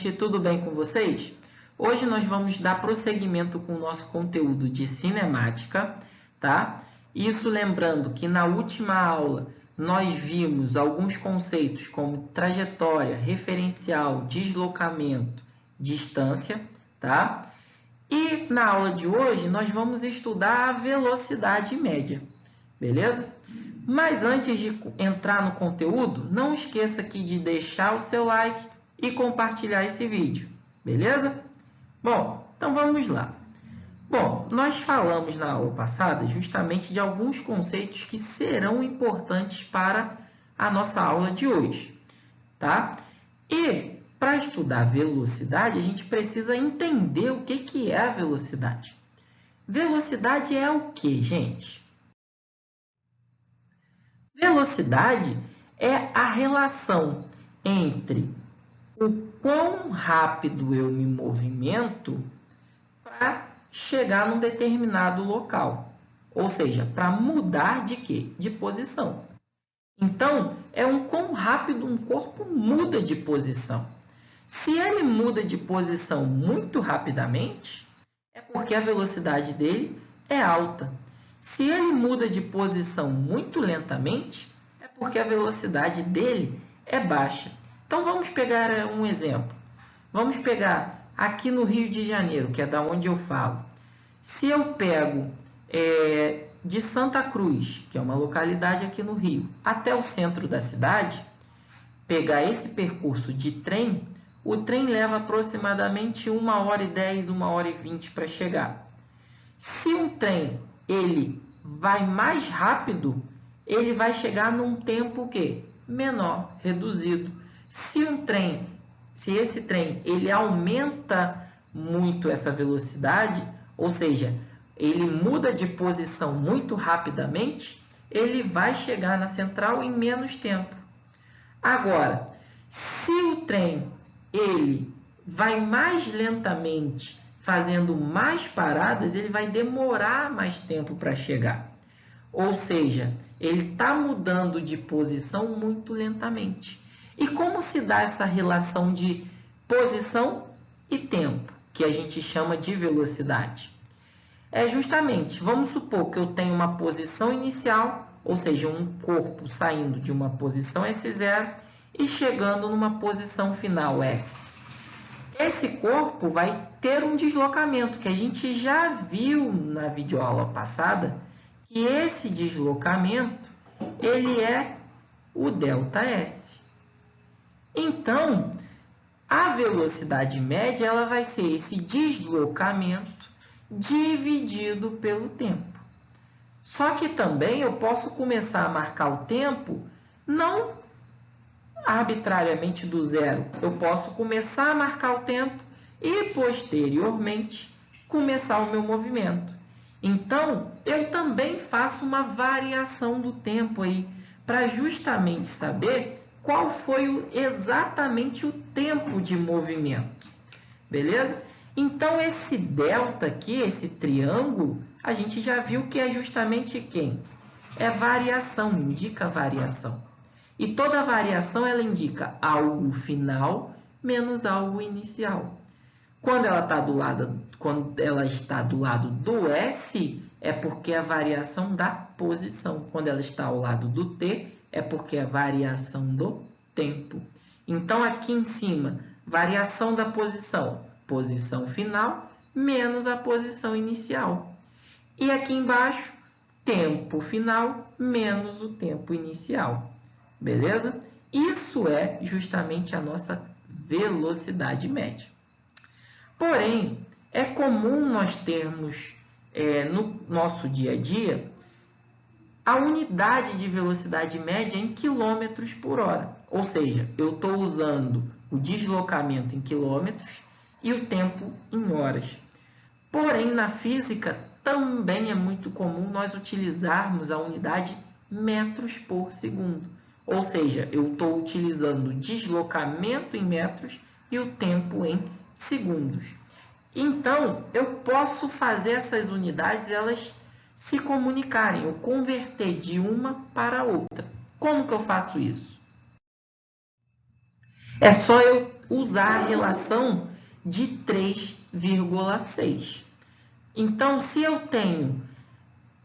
gente, tudo bem com vocês? Hoje nós vamos dar prosseguimento com o nosso conteúdo de cinemática, tá? Isso lembrando que na última aula nós vimos alguns conceitos como trajetória, referencial, deslocamento, distância, tá? E na aula de hoje nós vamos estudar a velocidade média, beleza? Mas antes de entrar no conteúdo, não esqueça aqui de deixar o seu like e compartilhar esse vídeo, beleza? Bom, então vamos lá. Bom, nós falamos na aula passada justamente de alguns conceitos que serão importantes para a nossa aula de hoje, tá? E para estudar velocidade, a gente precisa entender o que é a velocidade. Velocidade é o que, gente? Velocidade é a relação entre o quão rápido eu me movimento para chegar num determinado local. Ou seja, para mudar de quê? De posição. Então, é um quão rápido um corpo muda de posição. Se ele muda de posição muito rapidamente, é porque a velocidade dele é alta. Se ele muda de posição muito lentamente, é porque a velocidade dele é baixa. Então, vamos pegar um exemplo. Vamos pegar aqui no Rio de Janeiro, que é da onde eu falo. Se eu pego de Santa Cruz, que é uma localidade aqui no Rio, até o centro da cidade, pegar esse percurso de trem, o trem leva aproximadamente 1h10, 1h20 para chegar. Se um trem ele vai mais rápido, ele vai chegar num tempo que menor, reduzido. Se esse trem ele aumenta muito essa velocidade, ou seja, ele muda de posição muito rapidamente, ele vai chegar na central em menos tempo. Agora, se o trem ele vai mais lentamente, fazendo mais paradas, ele vai demorar mais tempo para chegar. Ou seja, ele está mudando de posição muito lentamente. E como se dá essa relação de posição e tempo, que a gente chama de velocidade? É justamente, vamos supor que eu tenho uma posição inicial, ou seja, um corpo saindo de uma posição S0 e chegando numa posição final S. Esse corpo vai ter um deslocamento, que a gente já viu na videoaula passada, que esse deslocamento ele é o ΔS. Então, a velocidade média ela vai ser esse deslocamento dividido pelo tempo. Só que também eu posso começar a marcar o tempo não arbitrariamente do zero. Eu posso começar a marcar o tempo e posteriormente começar o meu movimento. Então, eu também faço uma variação do tempo aí para justamente saber qual foi exatamente o tempo de movimento. Beleza? Então, esse delta aqui, esse triângulo, a gente já viu que é justamente quem? É variação, indica variação. E toda variação, ela indica algo final menos algo inicial. Quando ela está do lado do S, é porque é a variação da posição. Quando ela está ao lado do T, é porque é a variação do tempo. Então, aqui em cima, variação da posição. Posição final menos a posição inicial. E aqui embaixo, tempo final menos o tempo inicial. Beleza? Isso é justamente a nossa velocidade média. Porém, é comum nós termos no nosso dia a dia a unidade de velocidade média em quilômetros por hora. Ou seja, eu estou usando o deslocamento em quilômetros e o tempo em horas. Porém, na física, também é muito comum nós utilizarmos a unidade metros por segundo. Ou seja, eu estou utilizando o deslocamento em metros e o tempo em segundos. Então, eu posso fazer essas unidades elas se comunicarem, ou converter de uma para outra. Como que eu faço isso? É só eu usar a relação de 3,6. Então, se eu tenho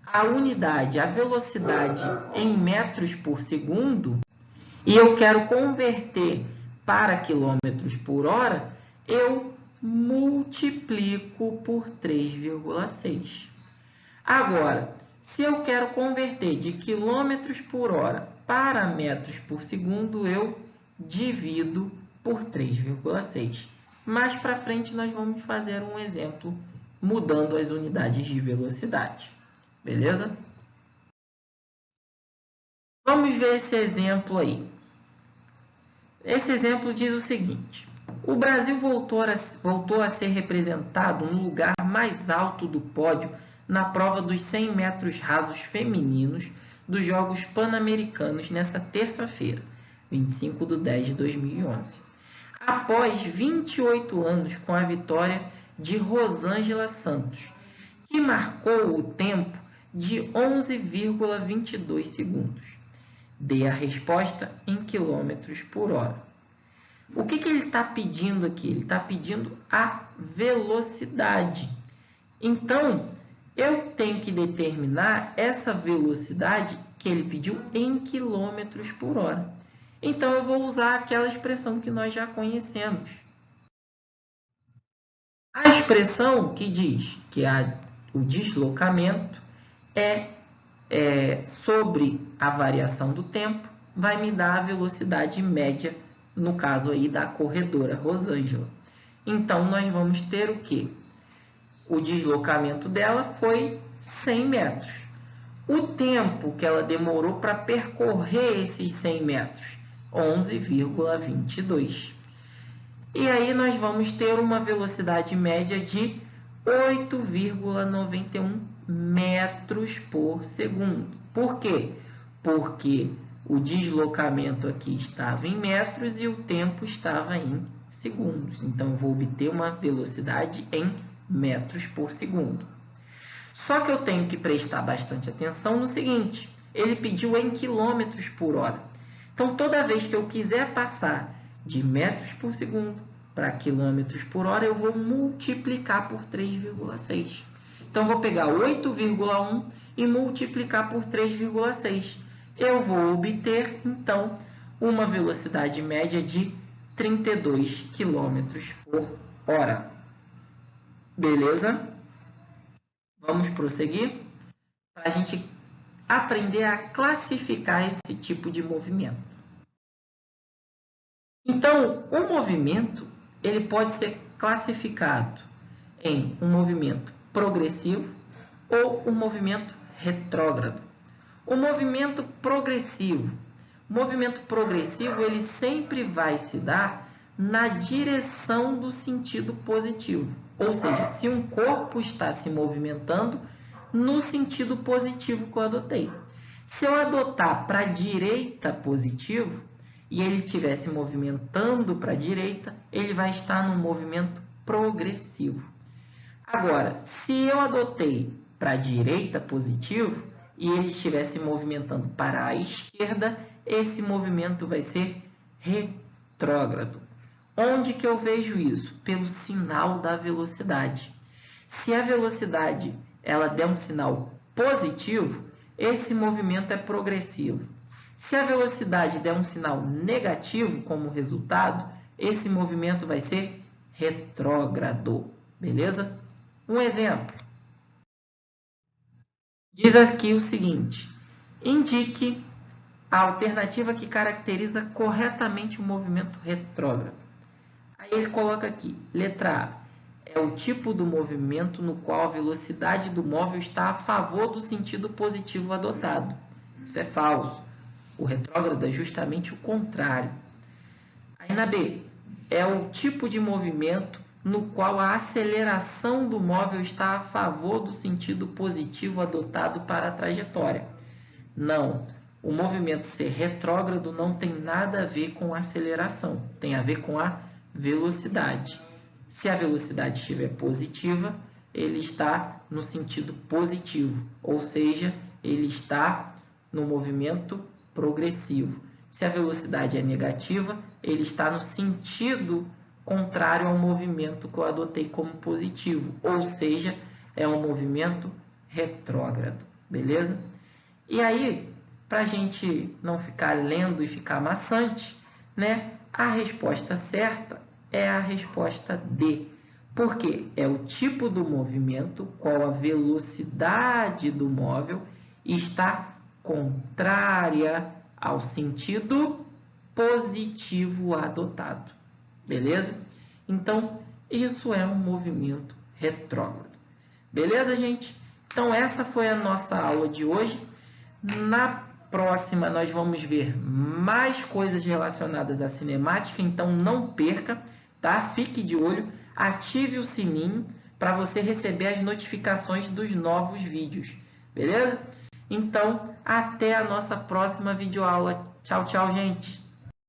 a unidade, a velocidade em metros por segundo, e eu quero converter para quilômetros por hora, eu multiplico por 3,6. Agora, se eu quero converter de quilômetros por hora para metros por segundo, eu divido por 3,6. Mais para frente, nós vamos fazer um exemplo mudando as unidades de velocidade. Beleza? Vamos ver esse exemplo aí. Esse exemplo diz o seguinte: o Brasil voltou a ser representado no lugar mais alto do pódio na prova dos 100 metros rasos femininos dos Jogos Pan-Americanos nesta terça-feira, 25/10/2011, após 28 anos com a vitória de Rosângela Santos, que marcou o tempo de 11,22 segundos. Dê a resposta em quilômetros por hora. O que ele está pedindo aqui? Ele está pedindo a velocidade. Então, eu tenho que determinar essa velocidade que ele pediu em quilômetros por hora. Então, eu vou usar aquela expressão que nós já conhecemos. A expressão que diz que o deslocamento é sobre a variação do tempo, vai me dar a velocidade média, no caso aí da corredora Rosângela. Então, nós vamos ter o quê? O deslocamento dela foi 100 metros. O tempo que ela demorou para percorrer esses 100 metros, 11,22. E aí nós vamos ter uma velocidade média de 8,91 metros por segundo. Por quê? Porque o deslocamento aqui estava em metros e o tempo estava em segundos. Então, eu vou obter uma velocidade em metros por segundo. Só que eu tenho que prestar bastante atenção no seguinte: ele pediu em quilômetros por hora. Então, toda vez que eu quiser passar de metros por segundo para quilômetros por hora, eu vou multiplicar por 3,6. Então, vou pegar 8,1 e multiplicar por 3,6. Eu vou obter, então, uma velocidade média de 32 km por hora. Beleza? Vamos prosseguir? Para a gente aprender a classificar esse tipo de movimento. Então, o movimento ele pode ser classificado em um movimento progressivo ou um movimento retrógrado. O movimento progressivo ele sempre vai se dar na direção do sentido positivo. Ou seja, se um corpo está se movimentando no sentido positivo que eu adotei. Se eu adotar para a direita positivo e ele estiver se movimentando para a direita, ele vai estar no movimento progressivo. Agora, se eu adotei para a direita positivo e ele estiver se movimentando para a esquerda, esse movimento vai ser retrógrado. Onde que eu vejo isso? Pelo sinal da velocidade. Se a velocidade ela der um sinal positivo, esse movimento é progressivo. Se a velocidade der um sinal negativo como resultado, esse movimento vai ser retrógrado. Beleza? Um exemplo. Diz aqui o seguinte: indique a alternativa que caracteriza corretamente o movimento retrógrado. Aí ele coloca aqui, letra A, é o tipo do movimento no qual a velocidade do móvel está a favor do sentido positivo adotado. Isso é falso. O retrógrado é justamente o contrário. Aí na B, é o tipo de movimento no qual a aceleração do móvel está a favor do sentido positivo adotado para a trajetória. Não, o movimento ser retrógrado não tem nada a ver com a aceleração, tem a ver com a velocidade. Se a velocidade estiver positiva, ele está no sentido positivo, ou seja, ele está no movimento progressivo. Se a velocidade é negativa, ele está no sentido contrário ao movimento que eu adotei como positivo, ou seja, é um movimento retrógrado, beleza? E aí, para a gente não ficar lendo e ficar maçante, né? A resposta certa é a resposta D, porque é o tipo do movimento qual a velocidade do móvel está contrária ao sentido positivo adotado, beleza? Então, isso é um movimento retrógrado, beleza, gente? Então, essa foi a nossa aula de hoje. Na próxima, nós vamos ver mais coisas relacionadas à cinemática, então não perca, tá? Fique de olho, ative o sininho para você receber as notificações dos novos vídeos, beleza? Então, até a nossa próxima videoaula. Tchau, tchau, gente!